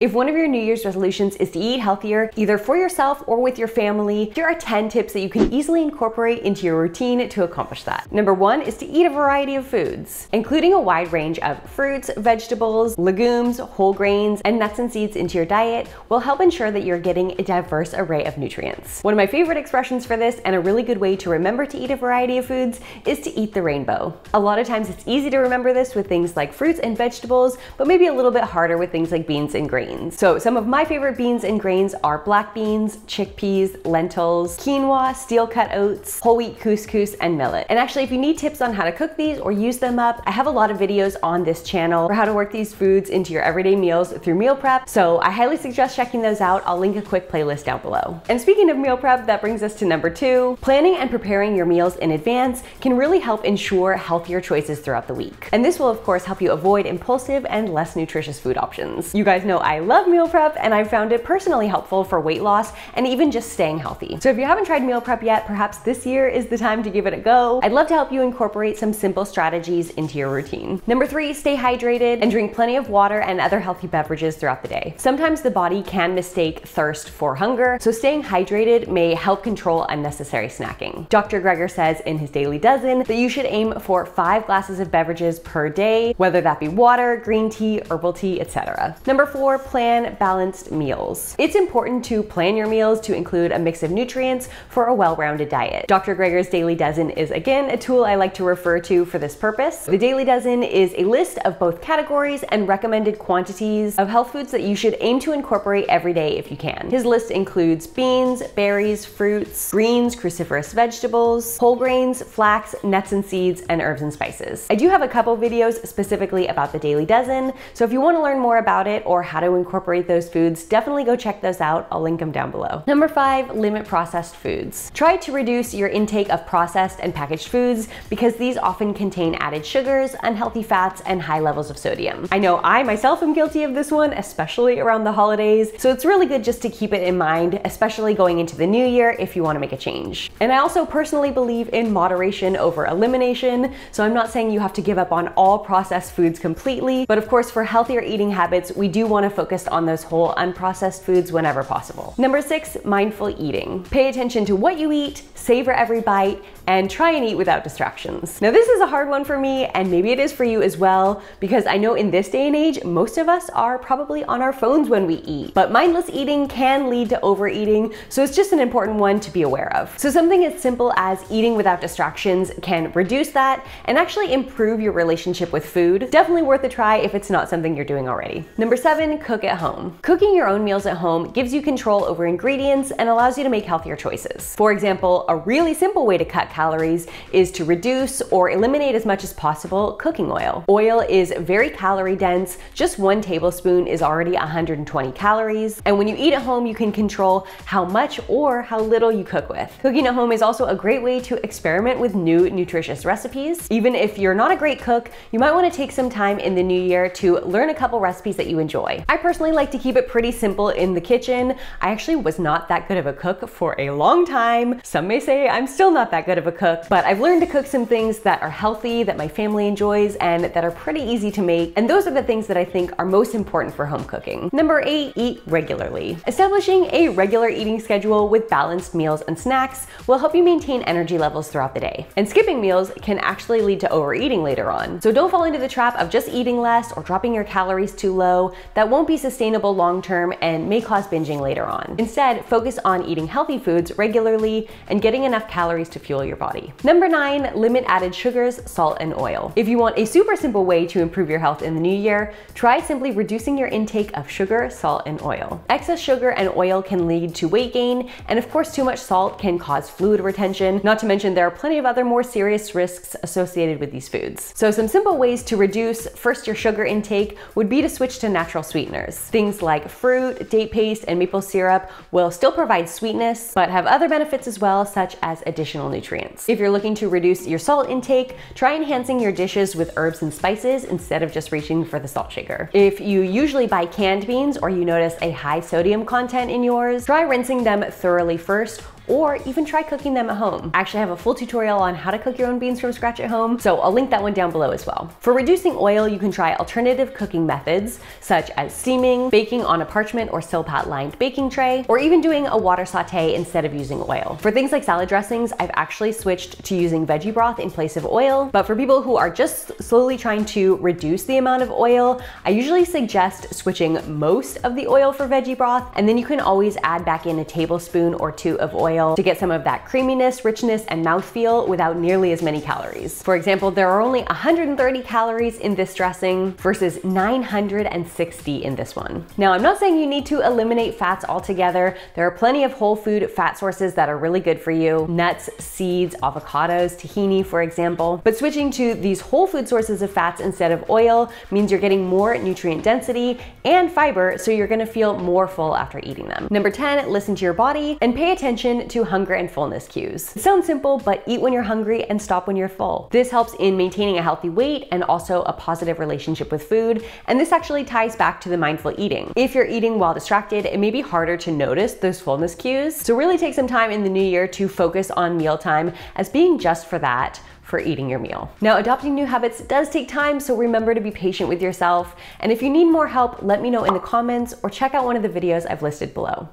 If one of your New Year's resolutions is to eat healthier, either for yourself or with your family, here are 10 tips that you can easily incorporate into your routine to accomplish that. Number 1 is to eat a variety of foods, including a wide range of fruits, vegetables, legumes, whole grains, and nuts and seeds into your diet will help ensure that you're getting a diverse array of nutrients. One of my favorite expressions for this, and a really good way to remember to eat a variety of foods, is to eat the rainbow. A lot of times it's easy to remember this with things like fruits and vegetables, but maybe a little bit harder with things like beans and grains. So some of my favorite beans and grains are black beans, chickpeas, lentils, quinoa, steel-cut oats, whole wheat couscous, and millet. And actually, if you need tips on how to cook these or use them up, I have a lot of videos on this channel for how to work these foods into your everyday meals through meal prep. So I highly suggest checking those out. I'll link a quick playlist down below. And speaking of meal prep, that brings us to number 2. Planning and preparing your meals in advance can really help ensure healthier choices throughout the week. And this will of course help you avoid impulsive and less nutritious food options. You guys know I love meal prep, and I found it personally helpful for weight loss and even just staying healthy. So if you haven't tried meal prep yet, perhaps this year is the time to give it a go. I'd love to help you incorporate some simple strategies into your routine. Number 3, stay hydrated and drink plenty of water and other healthy beverages throughout the day. Sometimes the body can mistake thirst for hunger, so staying hydrated may help control unnecessary snacking. Dr. Greger says in his Daily Dozen that you should aim for 5 glasses of beverages per day, whether that be water, green tea, herbal tea, etc. Number 4, plan balanced meals. It's important to plan your meals to include a mix of nutrients for a well-rounded diet. Dr. Greger's Daily Dozen is again a tool I like to refer to for this purpose. The Daily Dozen is a list of both categories and recommended quantities of health foods that you should aim to incorporate every day if you can. His list includes beans, berries, fruits, greens, cruciferous vegetables, whole grains, flax, nuts and seeds, and herbs and spices. I do have a couple videos specifically about the Daily Dozen, so if you want to learn more about it or how to incorporate those foods, definitely go check those out. I'll link them down below. Number 5, limit processed foods. Try to reduce your intake of processed and packaged foods because these often contain added sugars, unhealthy fats, and high levels of sodium. I know I myself am guilty of this one, especially around the holidays, so it's really good just to keep it in mind, especially going into the new year if you want to make a change. And I also personally believe in moderation over elimination, so I'm not saying you have to give up on all processed foods completely, but of course for healthier eating habits, we do want to focus on those whole unprocessed foods whenever possible. Number 6, mindful eating. Pay attention to what you eat, savor every bite, and try and eat without distractions. Now this is a hard one for me, and maybe it is for you as well, because I know in this day and age, most of us are probably on our phones when we eat. But mindless eating can lead to overeating, so it's just an important one to be aware of. So something as simple as eating without distractions can reduce that and actually improve your relationship with food. Definitely worth a try if it's not something you're doing already. Number 7, cook at home. Cooking your own meals at home gives you control over ingredients and allows you to make healthier choices. For example, a really simple way to cut calories is to reduce or eliminate as much as possible cooking oil. Oil is very calorie dense. Just 1 tablespoon is already 120 calories. And when you eat at home, you can control how much or how little you cook with. Cooking at home is also a great way to experiment with new nutritious recipes. Even if you're not a great cook, you might want to take some time in the new year to learn a couple recipes that you enjoy. I personally like to keep it pretty simple in the kitchen. I actually was not that good of a cook for a long time. Some may say I'm still not that good of a cook, but I've learned to cook some things that are healthy, that my family enjoys, and that are pretty easy to make. And those are the things that I think are most important for home cooking. Number 8, eat regularly. Establishing a regular eating schedule with balanced meals and snacks will help you maintain energy levels throughout the day. And skipping meals can actually lead to overeating later on. So don't fall into the trap of just eating less or dropping your calories too low. That won't be sustainable long term and may cause binging later on. Instead, focus on eating healthy foods regularly and getting enough calories to fuel your body. Number 9, limit added sugars, salt, and oil. If you want a super simple way to improve your health in the new year, try simply reducing your intake of sugar, salt, and oil. Excess sugar and oil can lead to weight gain, and of course too much salt can cause fluid retention, not to mention there are plenty of other more serious risks associated with these foods. So some simple ways to reduce first your sugar intake would be to switch to natural sweeteners. Things like fruit, date paste, and maple syrup will still provide sweetness, but have other benefits as well, such as additional nutrients. If you're looking to reduce your salt intake, try enhancing your dishes with herbs and spices instead of just reaching for the salt shaker. If you usually buy canned beans or you notice a high sodium content in yours, try rinsing them thoroughly first, or even try cooking them at home. I actually have a full tutorial on how to cook your own beans from scratch at home, so I'll link that one down below as well. For reducing oil, you can try alternative cooking methods, such as steaming, baking on a parchment or silpat lined baking tray, or even doing a water saute instead of using oil. For things like salad dressings, I've actually switched to using veggie broth in place of oil, but for people who are just slowly trying to reduce the amount of oil, I usually suggest switching most of the oil for veggie broth, and then you can always add back in a tablespoon or two of oil to get some of that creaminess, richness, and mouthfeel without nearly as many calories. For example, there are only 130 calories in this dressing versus 960 in this one. Now, I'm not saying you need to eliminate fats altogether. There are plenty of whole food fat sources that are really good for you. Nuts, seeds, avocados, tahini, for example. But switching to these whole food sources of fats instead of oil means you're getting more nutrient density and fiber, so you're gonna feel more full after eating them. Number 10, listen to your body and pay attention to hunger and fullness cues. It sounds simple, but eat when you're hungry and stop when you're full. This helps in maintaining a healthy weight and also a positive relationship with food, and this actually ties back to the mindful eating. If you're eating while distracted, it may be harder to notice those fullness cues, so really take some time in the new year to focus on mealtime as being just for that, for eating your meal. Now, adopting new habits does take time, so remember to be patient with yourself. And if you need more help, let me know in the comments or check out one of the videos I've listed below.